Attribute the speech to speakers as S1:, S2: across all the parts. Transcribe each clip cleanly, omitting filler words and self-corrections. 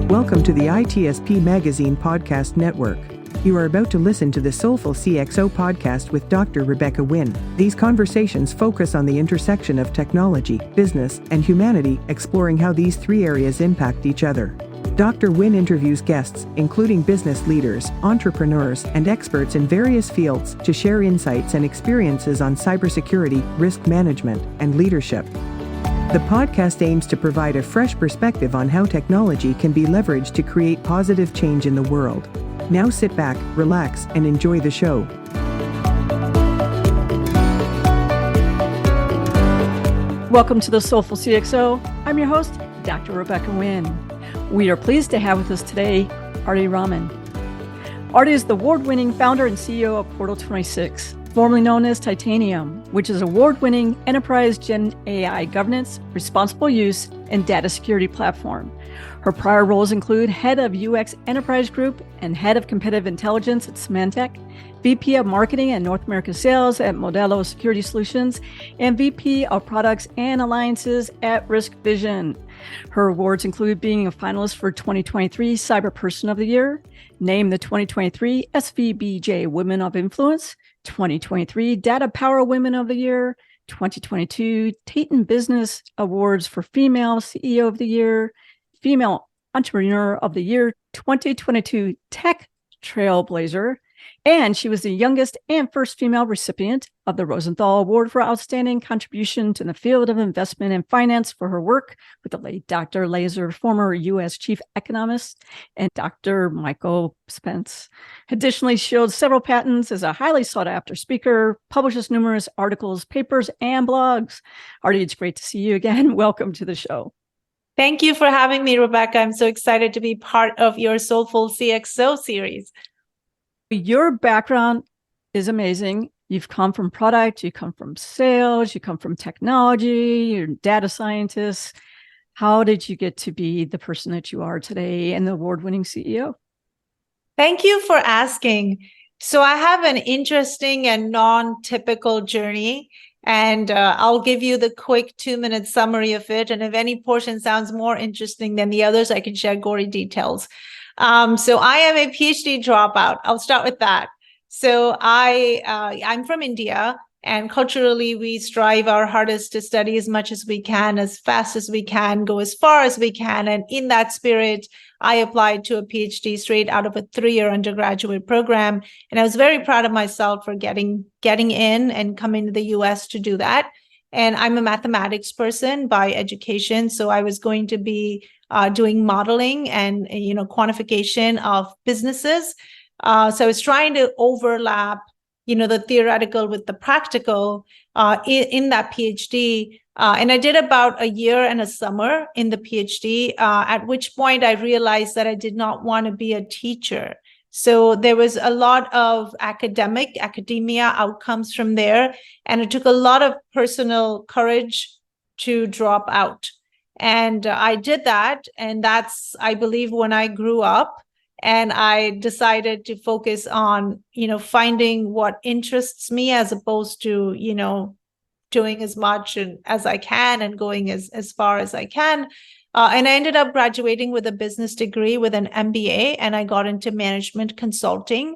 S1: Welcome to the ITSP Magazine Podcast Network. You are about to listen to the Soulful CXO podcast with Dr. Rebecca Wynn. These conversations focus on the intersection of technology, business, and humanity, exploring how these three areas impact each other. Dr. Wynn interviews guests, including business leaders, entrepreneurs, and experts in various fields, to share insights and experiences on cybersecurity, risk management, and leadership. The podcast aims to provide a fresh perspective on how technology can be leveraged to create positive change in the world. Now sit back, relax, and enjoy the show.
S2: Welcome to the Soulful CXO. I'm your host, Dr. Rebecca Wynn. We are pleased to have with us today Arti Raman. Arti is the award-winning founder and CEO of Portal26, formerly known as Titanium, which is an award-winning enterprise Gen AI governance, responsible use, and data security platform. Her prior roles include Head of UX Enterprise Group and Head of Competitive Intelligence at Symantec, VP of Marketing and North America Sales at Modelo Security Solutions, and VP of Products and Alliances at Risk Vision. Her awards include being a finalist for 2023 Cyber Person of the Year, named the 2023 SVBJ Women of Influence, 2023 Data Power Women of the Year, 2022 Tatum Business Awards for Female CEO of the Year, Female Entrepreneur of the Year, 2022 Tech Trailblazer, and she was the youngest and first female recipient of the Rosenthal Award for Outstanding Contribution to the Field of Investment and Finance for her work with the late Dr. Laser, former U.S. Chief Economist, and Dr. Michael Spence. Additionally, she holds several patents as a highly sought-after speaker, publishes numerous articles, papers, and blogs. Arti, it's great to see you again. Welcome to the show.
S3: Thank you for having me, Rebecca. I'm so excited to be part of your Soulful CXO series.
S2: Your background is amazing. You've come from product, you come from sales, you come from technology, you're a data scientist. How did you get to be the person that you are today and the award-winning CEO?
S3: Thank you for asking. So I have an interesting and non-typical journey, and I'll give you the quick 2-minute summary of it. And if any portion sounds more interesting than the others, I can share gory details. So I am a PhD dropout. I'll start with that. So I'm from India, and culturally we strive our hardest to study as much as we can, as fast as we can, go as far as we can. And in that spirit, I applied to a PhD straight out of a 3-year undergraduate program. And I was very proud of myself for getting in and coming to the US to do that. And I'm a mathematics person by education. So I was going to be doing modeling and quantification of businesses. So I was trying to overlap, the theoretical with the practical in that PhD. And I did about a year and a summer in the PhD, at which point I realized that I did not want to be a teacher. So there was a lot of academia outcomes from there. And it took a lot of personal courage to drop out. And I did that. And that's, I believe, when I grew up and I decided to focus on, finding what interests me as opposed to, doing as much as I can and going as far as I can. And I ended up graduating with a business degree with an MBA, and I got into management consulting.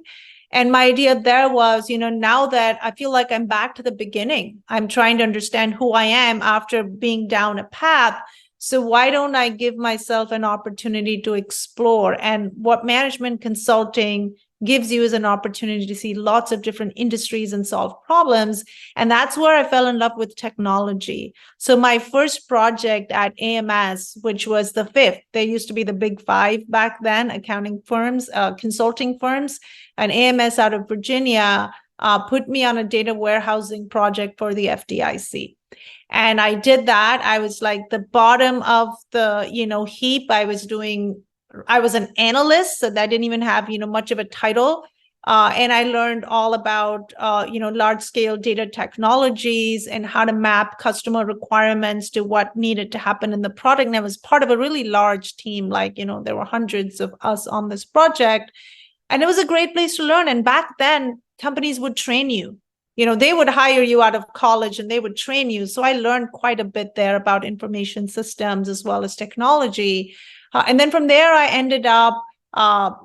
S3: And my idea there was, now that I feel like I'm back to the beginning, I'm trying to understand who I am after being down a path. So why don't I give myself an opportunity to explore? And what management consulting gives you is an opportunity to see lots of different industries and solve problems. And that's where I fell in love with technology. So my first project at AMS, which was the fifth, there used to be the big five back then, accounting firms, consulting firms, and AMS out of Virginia put me on a data warehousing project for the FDIC. And I did that. I was like the bottom of the, heap. I was an analyst, so that didn't even have, much of a title. And I learned all about, large scale data technologies and how to map customer requirements to what needed to happen in the product. And I was part of a really large team, there were hundreds of us on this project. And it was a great place to learn. And back then, companies would train you. They would hire you out of college and they would train you. So I learned quite a bit there about information systems as well as technology. And then from there, I ended up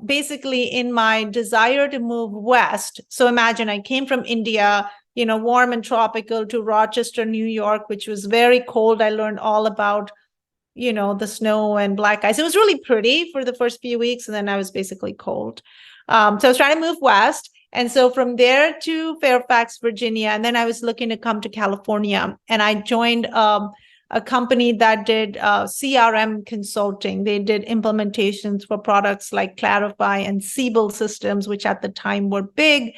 S3: basically in my desire to move west. So imagine I came from India, warm and tropical, to Rochester, New York, which was very cold. I learned all about, the snow and black ice. It was really pretty for the first few weeks, and then I was basically cold. So I was trying to move west. And so from there to Fairfax, Virginia, and then I was looking to come to California, and I joined a company that did CRM consulting. They did implementations for products like Clarify and Siebel systems, which at the time were big.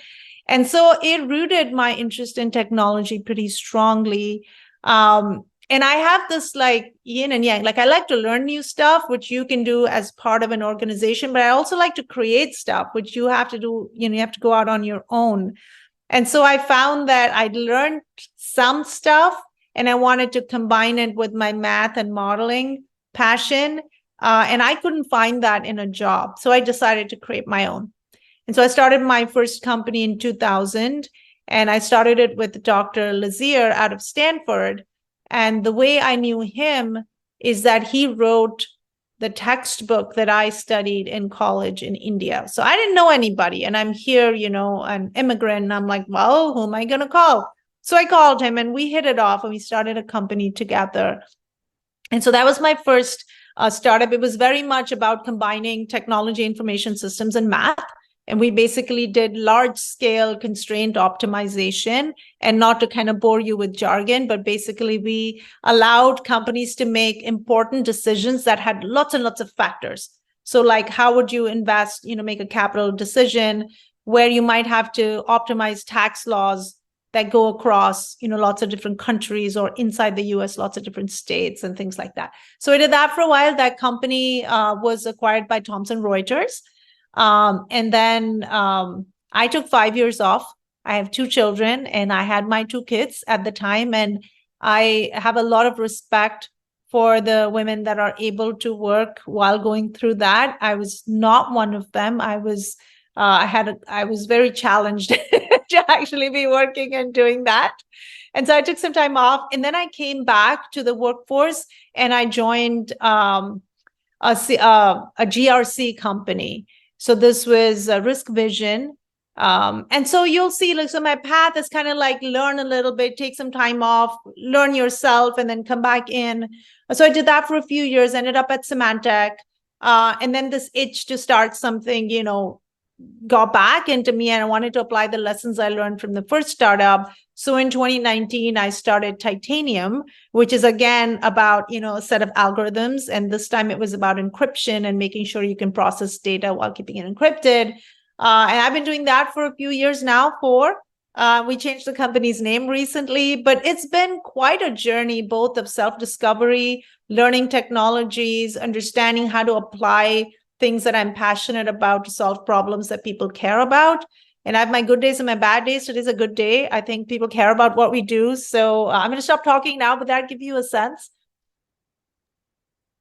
S3: And so it rooted my interest in technology pretty strongly. And I have this like yin and yang, like I like to learn new stuff, which you can do as part of an organization, but I also like to create stuff, which you have to do, you have to go out on your own. And so I found that I'd learned some stuff and I wanted to combine it with my math and modeling passion. And I couldn't find that in a job. So I decided to create my own. And so I started my first company in 2000, and I started it with Dr. Lazier out of Stanford. And the way I knew him is that he wrote the textbook that I studied in college in India. So I didn't know anybody. And I'm here, an immigrant. And I'm like, well, who am I going to call? So I called him and we hit it off and we started a company together. And so that was my first startup. It was very much about combining technology, information systems, and math. And we basically did large scale constraint optimization, and not to kind of bore you with jargon, but basically we allowed companies to make important decisions that had lots and lots of factors. So like, how would you invest, make a capital decision where you might have to optimize tax laws that go across, lots of different countries, or inside the US, lots of different states and things like that. So I did that for a while. That company was acquired by Thomson Reuters. And then I took 5 years off. I have 2 children and I had my 2 kids at the time. And I have a lot of respect for the women that are able to work while going through that. I was not one of them. I was very challenged to actually be working and doing that. And so I took some time off, and then I came back to the workforce and I joined a GRC company. So this was Risk Vision. And so you'll see, like, so my path is kind of like learn a little bit, take some time off, learn yourself, and then come back in. So I did that for a few years, ended up at Symantec. And then this itch to start something, got back into me, and I wanted to apply the lessons I learned from the first startup. So in 2019, I started Titanium, which is again about, a set of algorithms. And this time it was about encryption and making sure you can process data while keeping it encrypted. And I've been doing that for a few years now. We changed the company's name recently, but it's been quite a journey, both of self-discovery, learning technologies, understanding how to apply things that I'm passionate about to solve problems that people care about. And I have my good days and my bad days. Today's a good day. I think people care about what we do. So I'm going to stop talking now, but that give you a sense.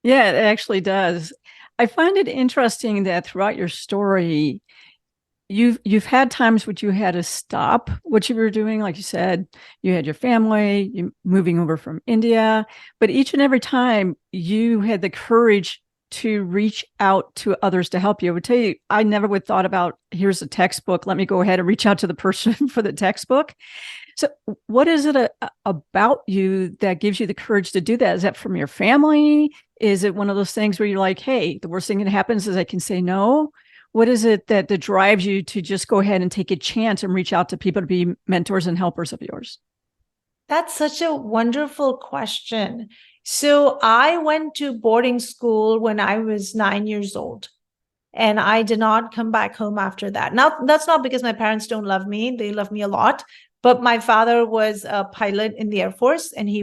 S2: Yeah, it actually does. I find it interesting that throughout your story, you've had times which you had to stop what you were doing. Like you said, you had your family, you moving over from India, but each and every time you had the courage to reach out to others to help you. I would tell you, I never would thought about, here's a textbook, let me go ahead and reach out to the person for the textbook. So what is it about you that gives you the courage to do that? Is that from your family? Is it one of those things where you're like, hey, the worst thing that happens is I can say no? What is it that drives you to just go ahead and take a chance and reach out to people to be mentors and helpers of yours?
S3: That's such a wonderful question. So I went to boarding school when I was 9 years old, and I did not come back home after that. Now, that's not because my parents don't love me. They love me a lot. But my father was a pilot in the Air Force, and he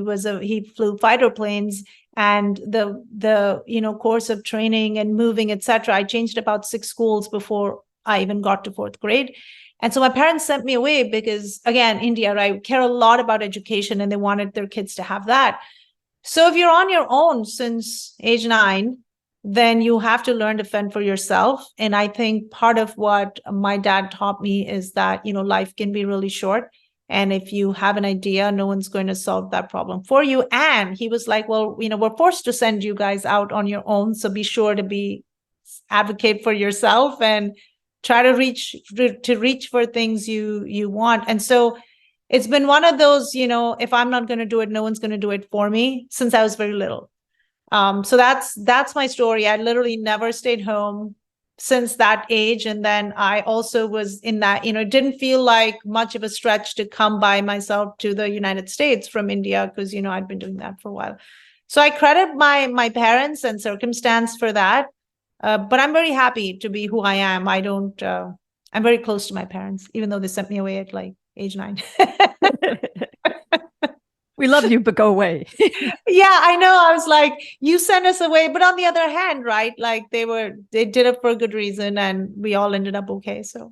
S3: flew fighter planes, and the course of training and moving, etc. I changed about 6 schools before I even got to 4th grade. And so my parents sent me away because, again, India, right, care a lot about education, and they wanted their kids to have that. So if you're on your own since age 9, then you have to learn to fend for yourself. And I think part of what my dad taught me is that, life can be really short. And if you have an idea, no one's going to solve that problem for you. And he was like, well, we're forced to send you guys out on your own. So be sure to advocate for yourself and try to reach for things you want. And so it's been one of those, if I'm not going to do it, no one's going to do it for me since I was very little. So that's my story. I literally never stayed home since that age. And then I also was in that, it didn't feel like much of a stretch to come by myself to the United States from India because, I'd been doing that for a while. So I credit my parents and circumstance for that. But I'm very happy to be who I am. I'm very close to my parents, even though they sent me away at like age 9.
S2: We love you, but go away.
S3: Yeah, I know. I was like, you sent us away. But on the other hand, right, like they did it for a good reason and we all ended up okay. So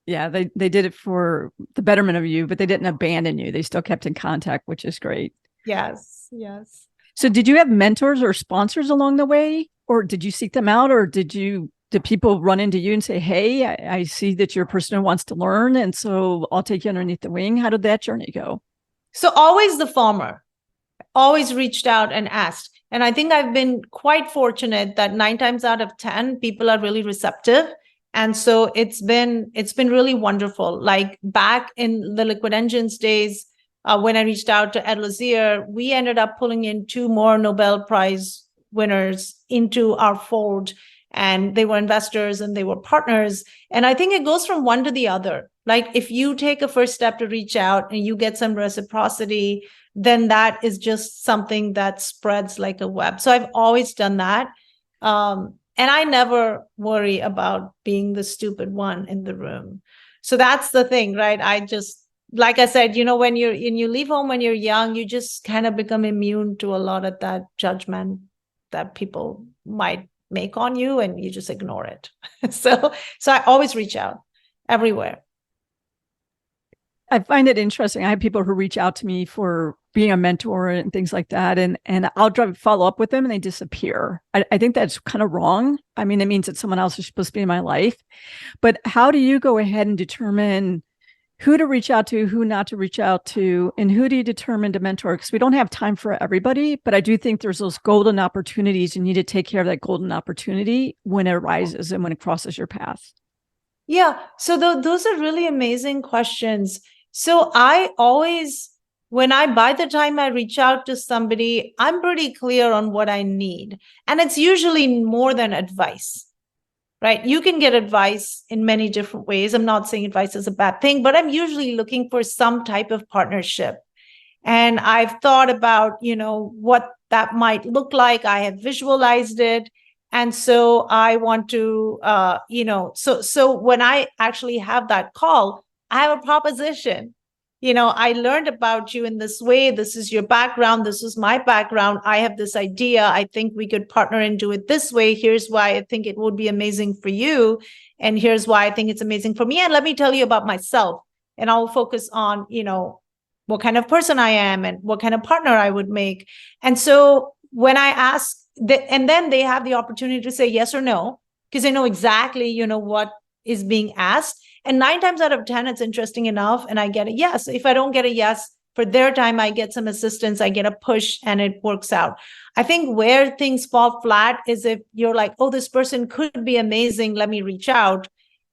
S2: yeah, they did it for the betterment of you, but they didn't abandon you. They still kept in contact, which is great.
S3: Yes.
S2: So did you have mentors or sponsors along the way? Or did you seek them out? Or did people run into you and say, hey, I see that you're a person who wants to learn, and so I'll take you underneath the wing? How did that journey go?
S3: So always the former, always reached out and asked. And I think I've been quite fortunate that 9 times out of 10, people are really receptive. And so it's been really wonderful. Like back in the Liquid Engines days, when I reached out to Ed Lazier, we ended up pulling in 2 more Nobel Prize winners into our fold, and they were investors and they were partners. And I think it goes from one to the other. Like if you take a first step to reach out and you get some reciprocity, then that is just something that spreads like a web. So I've always done that. And I never worry about being the stupid one in the room. So that's the thing, right? I just, like I said, when you leave home when you're young, you just kind of become immune to a lot of that judgment that people might make on you, and you just ignore it. So I always reach out everywhere.
S2: I find it interesting. I have people who reach out to me for being a mentor and things like that. And I'll follow up with them and they disappear. I think that's kind of wrong. I mean, it means that someone else is supposed to be in my life. But how do you go ahead and determine who to reach out to, who not to reach out to, and who do you determine to mentor? Because we don't have time for everybody, but I do think there's those golden opportunities. You need to take care of that golden opportunity when it arises and when it crosses your path.
S3: Yeah. So those are really amazing questions. So I always, by the time I reach out to somebody, I'm pretty clear on what I need. And it's usually more than advice. Right? You can get advice in many different ways. I'm not saying advice is a bad thing, but I'm usually looking for some type of partnership. And I've thought about, what that might look like. I have visualized it. And so I want to, so when I actually have that call, I have a proposition. I learned about you in this way. This is your background. This is my background. I have this idea. I think we could partner and do it this way. Here's why I think it would be amazing for you. And here's why I think it's amazing for me. And let me tell you about myself. And I'll focus on, what kind of person I am and what kind of partner I would make. And so when I ask, and then they have the opportunity to say yes or no, because they know exactly, what is being asked. And 9 times out of 10, it's interesting enough. And I get a yes. If I don't get a yes for their time, I get some assistance, I get a push, and it works out. I think where things fall flat is if you're like, oh, this person could be amazing, let me reach out.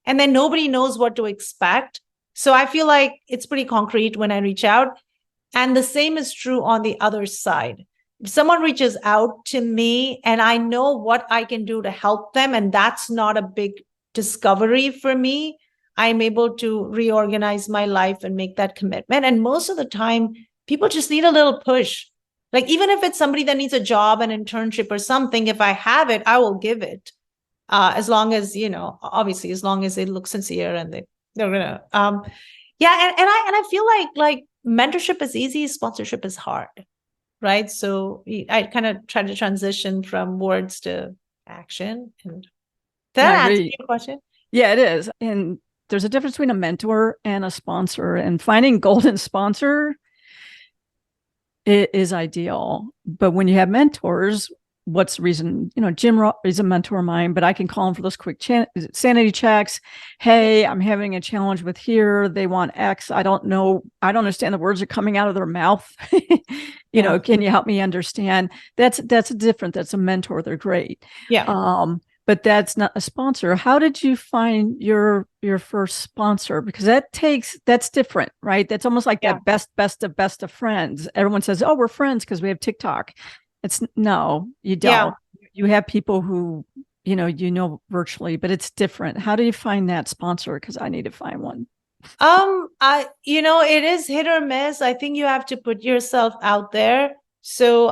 S3: And then nobody knows what to expect. So I feel like it's pretty concrete when I reach out. And the same is true on the other side. If someone reaches out to me and I know what I can do to help them, and that's not a big discovery for me, I'm able to reorganize my life and make that commitment. And most of the time, people just need a little push. Like, even if it's somebody that needs a job, an internship or something, if I have it, I will give it. As long as, obviously, as long as they look sincere and they're gonna, yeah. And I feel like mentorship is easy, sponsorship is hard, right? So I kind of try to transition from words to action. And did that answer your question?
S2: Yeah, it is. And there's a difference between a mentor and a sponsor, and finding golden sponsor is ideal. But when you have mentors, what's the reason? Jim is a mentor of mine, but I can call him for those quick sanity checks. Hey, I'm having a challenge with here. They want X. I don't know. I don't understand the words are coming out of their mouth. Can you help me understand? That's different. That's a mentor. They're great.
S3: Yeah.
S2: But that's not a sponsor. How did you find your first sponsor? Because that's different, right? That's almost like that best of friends. Everyone says, oh, we're friends because we have TikTok. No, you don't. Yeah. You have people who, virtually, but it's different. How do you find that sponsor? Because I need to find one.
S3: It is hit or miss. I think you have to put yourself out there. So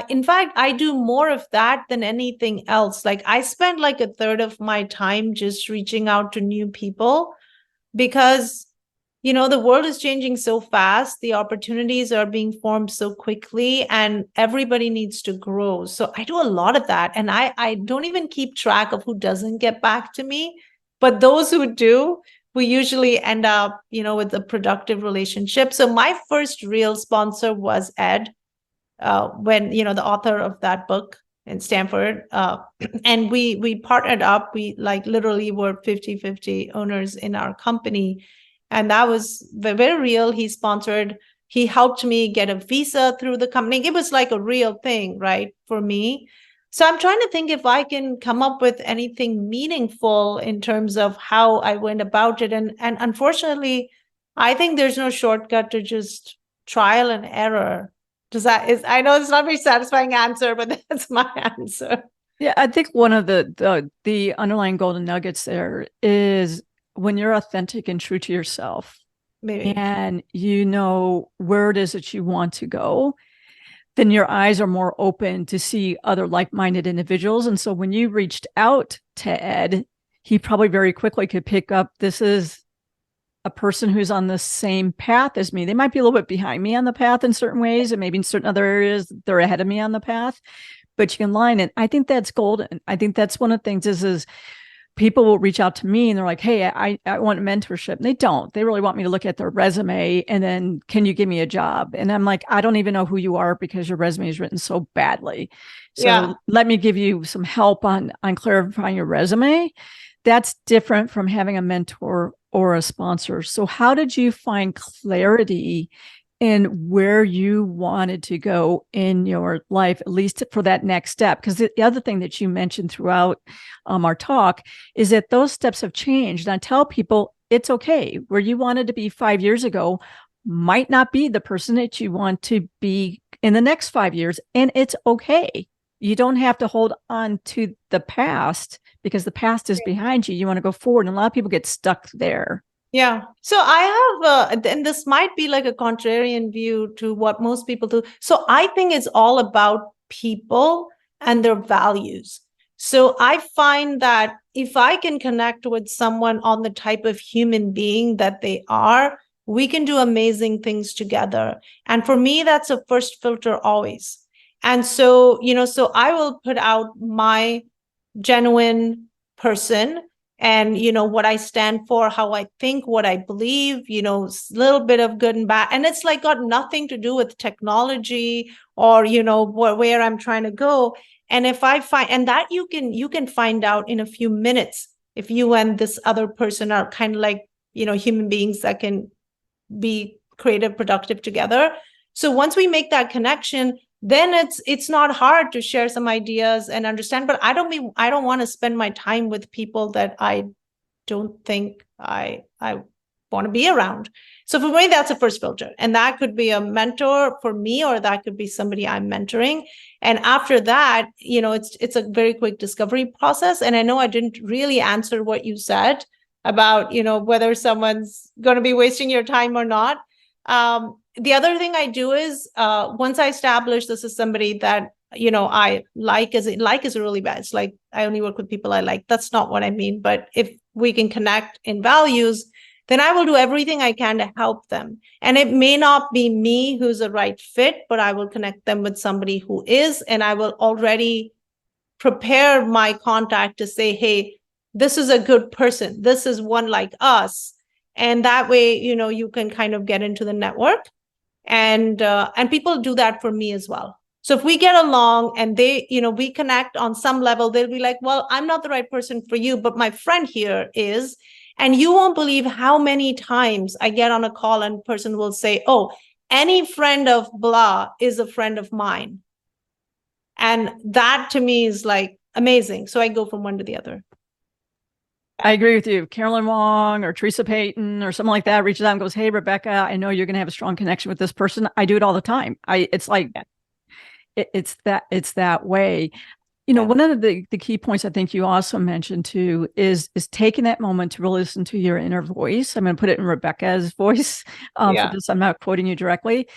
S3: in fact, I do more of that than anything else. Like I spend like a third of my time just reaching out to new people because, the world is changing so fast. The opportunities are being formed so quickly and everybody needs to grow. So I do a lot of that. And I don't even keep track of who doesn't get back to me, but those who do, we usually end up, with a productive relationship. So my first real sponsor was Ed. When the author of that book in Stanford, and we partnered up. We like literally were 50-50 owners in our company, and that was very real. He helped me get a visa through the company. It was like a real thing, right, for me. So I'm trying to think if I can come up with anything meaningful in terms of how I went about it, and unfortunately, I think there's no shortcut to just trial and error. I know it's not a very satisfying answer, but that's my answer.
S2: Yeah, I think one of the underlying golden nuggets there is when you're authentic and true to yourself,
S3: maybe,
S2: and where it is that you want to go, then your eyes are more open to see other like-minded individuals. And so when you reached out to Ed, he probably very quickly could pick up, this is a person who's on the same path as me. They might be a little bit behind me on the path in certain ways, and maybe in certain other areas, they're ahead of me on the path, but you can line it. I think that's golden. I think that's one of the things is people will reach out to me and they're like, hey, I want mentorship. And they don't. They really want me to look at their resume and then, can you give me a job? And I'm like, I don't even know who you are because your resume is written so badly. So let me give you some help on clarifying your resume. That's different from having a mentor or a sponsor. So how did you find clarity in where you wanted to go in your life, at least for that next step? Because the other thing that you mentioned throughout our talk is that those steps have changed. And I tell people it's okay. Where you wanted to be 5 years ago might not be the person that you want to be in the next 5 years. And it's okay. You don't have to hold on to the past because the past is behind you. You want to go forward. And a lot of people get stuck there.
S3: Yeah. So I have, and this might be like a contrarian view to what most people do. So I think it's all about people and their values. So I find that if I can connect with someone on the type of human being that they are, we can do amazing things together. And for me, that's a first filter always. And so, so I will put out my genuine person and, what I stand for, how I think, what I believe, a little bit of good and bad. And it's like got nothing to do with technology or, where I'm trying to go. And if I find, and that you can find out in a few minutes, if you and this other person are kind of like, human beings that can be creative, productive together. So once we make that connection, then it's not hard to share some ideas and understand. But I don't want to spend my time with people that I don't think I want to be around. So for me, that's a first filter. And that could be a mentor for me, or that could be somebody I'm mentoring. And after that, it's a very quick discovery process. And I know I didn't really answer what you said about, whether someone's going to be wasting your time or not. The other thing I do is once I establish this is somebody that, I like is really bad. It's like I only work with people I like. That's not what I mean. But if we can connect in values, then I will do everything I can to help them. And it may not be me who's the right fit, but I will connect them with somebody who is. And I will already prepare my contact to say, hey, this is a good person. This is one like us. And that way, you can kind of get into the network. And people do that for me as well. So if we get along and they, we connect on some level, they'll be like, well, I'm not the right person for you, but my friend here is. And you won't believe how many times I get on a call and person will say, oh, any friend of blah is a friend of mine. And that to me is like amazing. So I go from one to the other.
S2: I agree with you. Carolyn Wong or Teresa Payton or something like that reaches out and goes, hey, Rebecca, I know you're going to have a strong connection with this person. I do it all the time. It's like, it's that way. One of the key points I think you also mentioned too is taking that moment to really listen to your inner voice. I'm going to put it in Rebecca's voice for this. I'm not quoting you directly,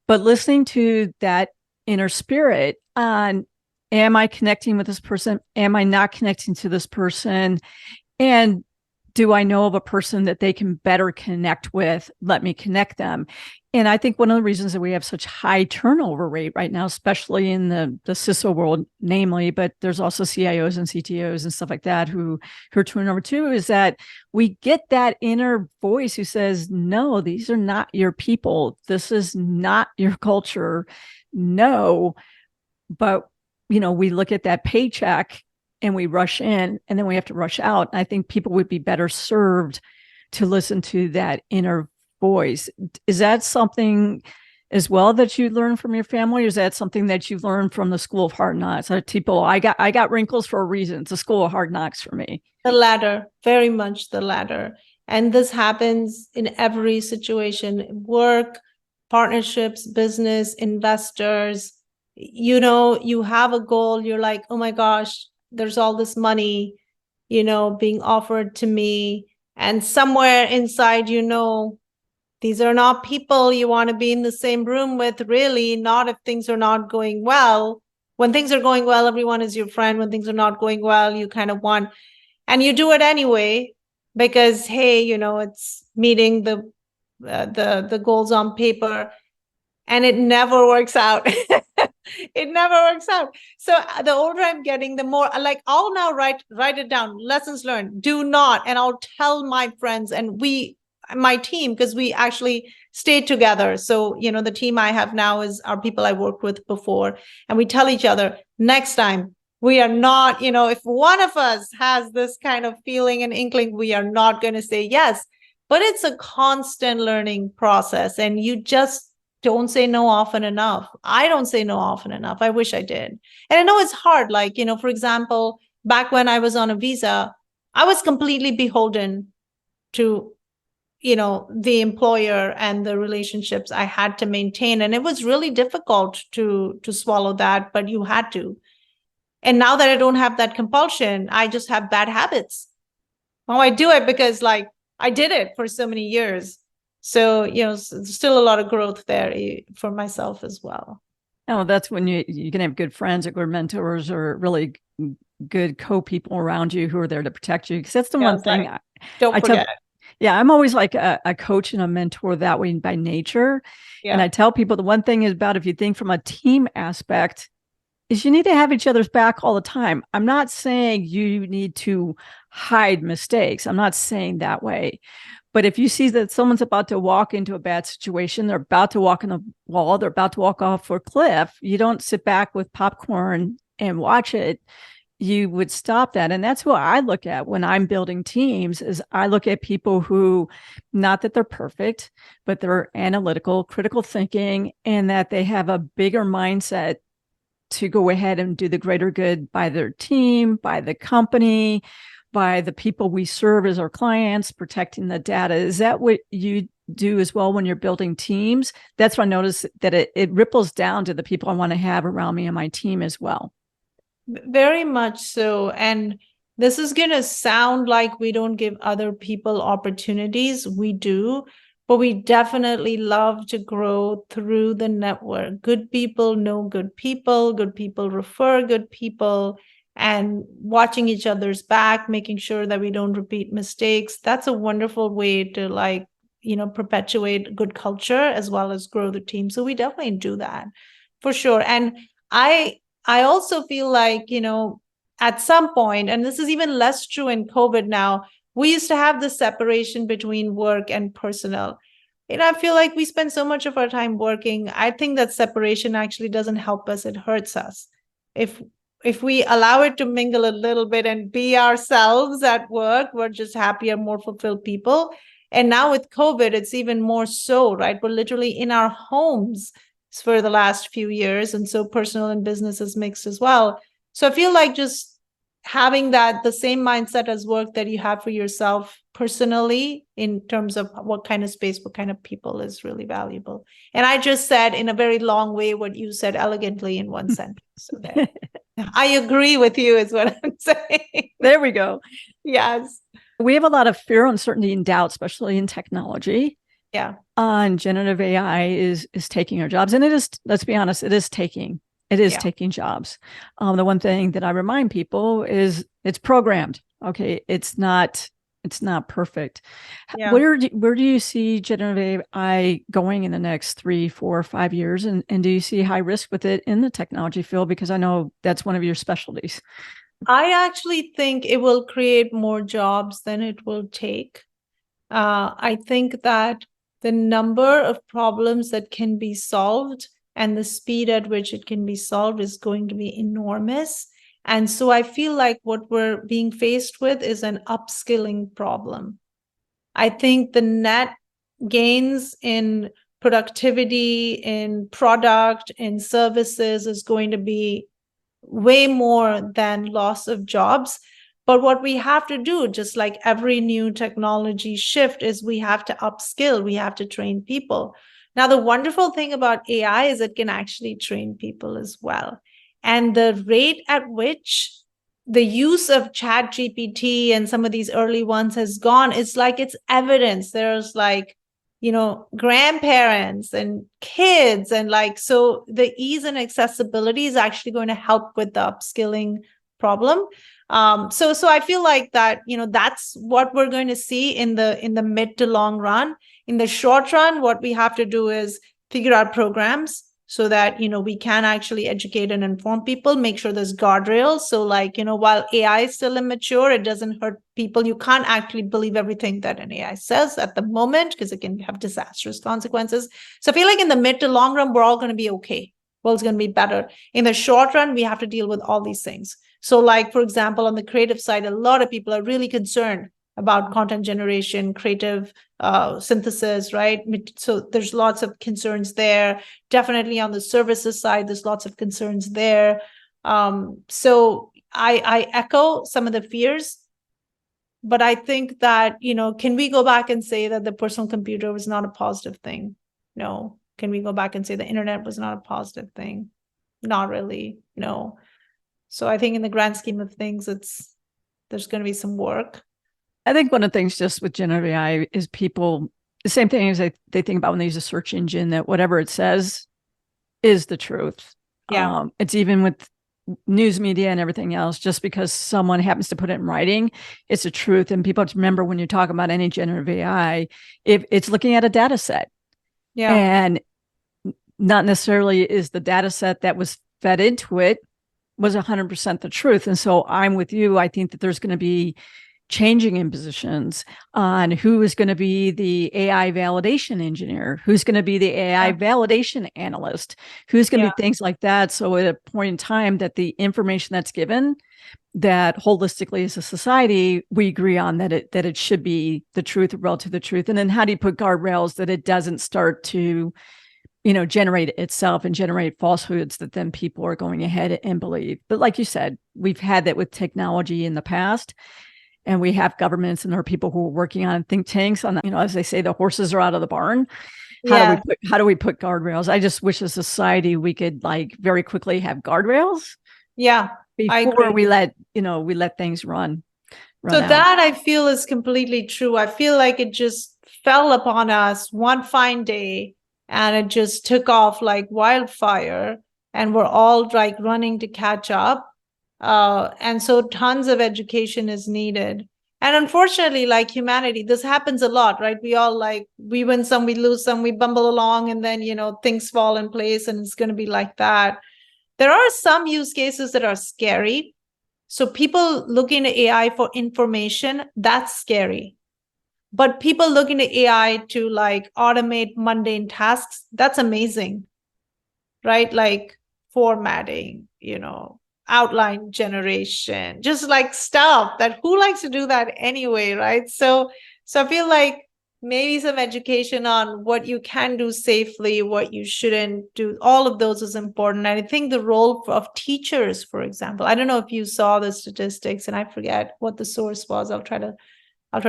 S2: but listening to that inner spirit on, am I connecting with this person? Am I not connecting to this person? And do I know of a person that they can better connect with? Let me connect them. And I think one of the reasons that we have such high turnover rate right now, especially in the CISO world, namely, but there's also CIOs and CTOs and stuff like that who are turnover too, is that we get that inner voice who says, no, these are not your people. This is not your culture. No. But, we look at that paycheck and we rush in and then we have to rush out. I think people would be better served to listen to that inner voice. Is that something as well that you learned from your family? Or is that something that you learned from the School of Hard Knocks? People, I got wrinkles for a reason. It's a School of Hard Knocks for me.
S3: The latter, very much the latter. And this happens in every situation: work, partnerships, business, investors. You have a goal. You're like, oh my gosh, there's all this money, being offered to me. And somewhere inside, these are not people you want to be in the same room with, really, not if things are not going well. When things are going well, everyone is your friend. When things are not going well, you kind of want, and you do it anyway, because, hey, it's meeting the goals on paper, and it never works out. It never works out. So the older I'm getting, the more like I'll now write it down. Lessons learned. Do not. And I'll tell my friends and my team, because we actually stay together. So, the team I have now are people I worked with before. And we tell each other, next time we are not, if one of us has this kind of feeling and inkling, we are not going to say yes. But it's a constant learning process. And you just don't say no often enough. I don't say no often enough. I wish I did. And I know it's hard. Like, for example, back when I was on a visa, I was completely beholden to, the employer and the relationships I had to maintain. And it was really difficult to swallow that, but you had to. And now that I don't have that compulsion, I just have bad habits. Now I do it because I did it for so many years. So, still a lot of growth there for myself as well.
S2: Oh, that's when you can have good friends or good mentors or really good co-people around you who are there to protect you. Because that's the one thing.
S3: Don't forget.
S2: I'm always like a coach and a mentor that way by nature. Yeah. And I tell people the one thing is about, if you think from a team aspect, is you need to have each other's back all the time. I'm not saying you need to hide mistakes. I'm not saying that way. But if you see that someone's about to walk into a bad situation, they're about to walk in a wall, they're about to walk off a cliff, you don't sit back with popcorn and watch it. You would stop that. And that's who I look at when I'm building teams, is I look at people who, not that they're perfect, but they're analytical, critical thinking, and that they have a bigger mindset to go ahead and do the greater good by their team, by the company, by the people we serve as our clients, protecting the data. Is that what you do as well when you're building teams? That's what I notice, that it ripples down to the people I want to have around me and my team as well.
S3: Very much so. And this is going to sound like we don't give other people opportunities. We do, but we definitely love to grow through the network. Good people know good people refer good people. And watching each other's back, making sure that we don't repeat mistakes. That's a wonderful way to perpetuate good culture as well as grow the team. So we definitely do that for sure. And I also feel like, at some point, and this is even less true in COVID now, we used to have this separation between work and personal. I feel like we spend so much of our time working. I think that separation actually doesn't help us. It hurts us. If we allow it to mingle a little bit and be ourselves at work, we're just happier, more fulfilled people. And now with COVID, it's even more so, right? We're literally in our homes for the last few years. And so personal and business is mixed as well. So I feel like just having the same mindset as work that you have for yourself personally in terms of what kind of space, what kind of people is really valuable. And I just said in a very long way what you said elegantly in one sentence. So I agree with you is what I'm saying.
S2: There we go.
S3: Yes.
S2: We have a lot of fear, uncertainty, and doubt, especially in technology.
S3: Yeah.
S2: And generative AI is taking our jobs. And it is, let's be honest, it is taking taking jobs. The one thing that I remind people is it's programmed. Okay. It's not perfect.
S3: Yeah.
S2: Where do you see generative AI going in the next 3, 4, 5 years? And do you see high risk with it in the technology field? Because I know that's one of your specialties.
S3: I actually think it will create more jobs than it will take. I think that the number of problems that can be solved and the speed at which it can be solved is going to be enormous. And so I feel like what we're being faced with is an upskilling problem. I think the net gains in productivity, in product, in services is going to be way more than loss of jobs. But what we have to do, just like every new technology shift, is we have to upskill, we have to train people. Now, the wonderful thing about AI is it can actually train people as well. And the rate at which the use of ChatGPT and some of these early ones has gone, it's like it's evidence. There's like, grandparents and kids, and like, so the ease and accessibility is actually going to help with the upskilling problem. So I feel like that, that's what we're going to see in the mid to long run. In the short run, what we have to do is figure out programs so that, we can actually educate and inform people, make sure there's guardrails. So like, while AI is still immature, it doesn't hurt people. You can't actually believe everything that an AI says at the moment because it can have disastrous consequences. So I feel like in the mid to long run, we're all going to be okay. World's going to be better. In the short run, we have to deal with all these things. So like, for example, on the creative side, a lot of people are really concerned about content generation, creative synthesis, right? So there's lots of concerns there. Definitely on the services side, there's lots of concerns there. So I echo some of the fears, but I think that, can we go back and say that the personal computer was not a positive thing? No. Can we go back and say the internet was not a positive thing? Not really, no. So I think in the grand scheme of things, there's going to be some work.
S2: I think one of the things just with generative AI is people, the same thing as they think about when they use a search engine, that whatever it says is the truth.
S3: Yeah.
S2: It's even with news media and everything else, just because someone happens to put it in writing, it's a truth. And people have to remember when you're talking about any generative AI, if it's looking at a data set.
S3: Yeah.
S2: And not necessarily is the data set that was fed into it was 100% the truth. And so I'm with you. I think that there's going to be changing in positions on who is going to be the AI validation engineer, who's going to be the AI validation analyst, who's going to be things like that. So at a point in time that the information that's given, that holistically as a society, we agree on that it should be the truth, relative to the truth. And then how do you put guardrails that it doesn't start to, generate itself and generate falsehoods that then people are going ahead and believe. But like you said, we've had that with technology in the past. And we have governments and there are people who are working on think tanks on, as they say, the horses are out of the barn. How do we put guardrails? I just wish as a society we could very quickly have guardrails.
S3: Yeah.
S2: Before we let things run
S3: so
S2: out.
S3: That I feel is completely true. I feel like it just fell upon us one fine day and it just took off like wildfire and we're all running to catch up. And so tons of education is needed. And unfortunately, like humanity, this happens a lot, right? We all we win some, we lose some, we bumble along, and then, things fall in place and it's going to be like that. There are some use cases that are scary. So people looking at AI for information, that's scary. But people look into AI to like automate mundane tasks. That's amazing, right? Like formatting, outline generation, just like stuff that who likes to do that anyway, right? So I feel like maybe some education on what you can do safely, what you shouldn't do, all of those is important. And I think the role of teachers, for example, I don't know if you saw the statistics, and I forget what the source was. I'll try to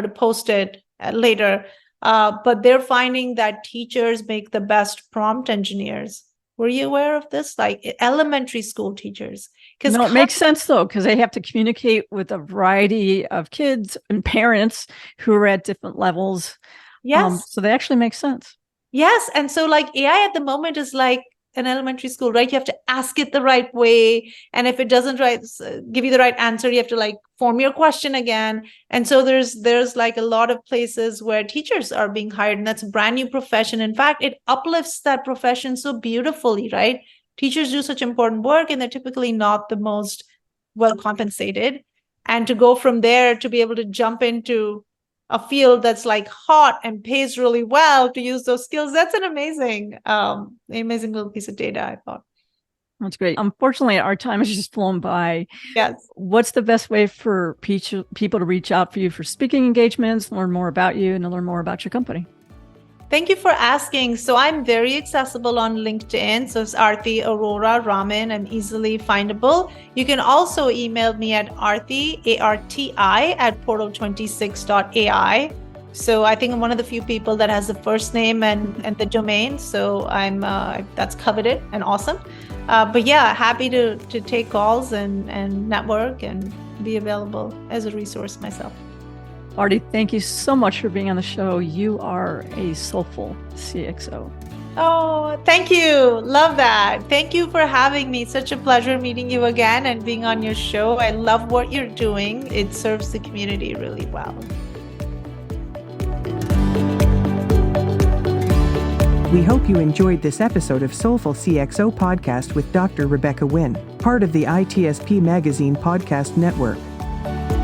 S3: post it later. But they're finding that teachers make the best prompt engineers. Were you aware of this? Like elementary school teachers.
S2: No, it makes sense though, because they have to communicate with a variety of kids and parents who are at different levels.
S3: Yes.
S2: So they actually make sense.
S3: Yes. And so like AI at the moment is like an elementary school, right? You have to ask it the right way. And if it doesn't give you the right answer, you have to like form your question again. And so there's like a lot of places where teachers are being hired, and that's a brand new profession. In fact, it uplifts that profession so beautifully, right? Teachers do such important work, and they're typically not the most well compensated. And to go from there to be able to jump into a field that's like hot and pays really well to use those skills, that's an amazing little piece of data, I thought.
S2: That's great. Unfortunately, our time has just flown by.
S3: Yes.
S2: What's the best way for people to reach out for you for speaking engagements, learn more about you, and to learn more about your company?
S3: Thank you for asking. So I'm very accessible on LinkedIn. So it's Arti Raman. I'm easily findable. You can also email me at Arti, ARTI, at portal26.ai. So I think I'm one of the few people that has the first name and the domain. So I'm that's coveted and awesome. But yeah, happy to take calls and network and be available as a resource myself.
S2: Arti, thank you so much for being on the show. You are a soulful CXO.
S3: Oh, thank you. Love that. Thank you for having me. Such a pleasure meeting you again and being on your show. I love what you're doing. It serves the community really well.
S1: We hope you enjoyed this episode of Soulful CXO podcast with Dr. Rebecca Wynn, part of the ITSP Magazine podcast network.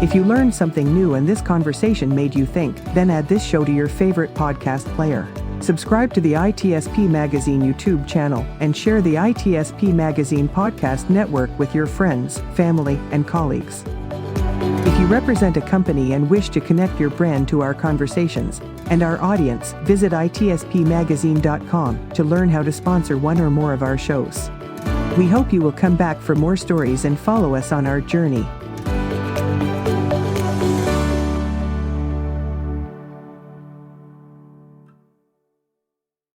S1: If you learned something new and this conversation made you think, then add this show to your favorite podcast player. Subscribe to the ITSP Magazine YouTube channel and share the ITSP Magazine podcast network with your friends, family, and colleagues. If you represent a company and wish to connect your brand to our conversations and our audience, visit itspmagazine.com to learn how to sponsor one or more of our shows. We hope you will come back for more stories and follow us on our journey.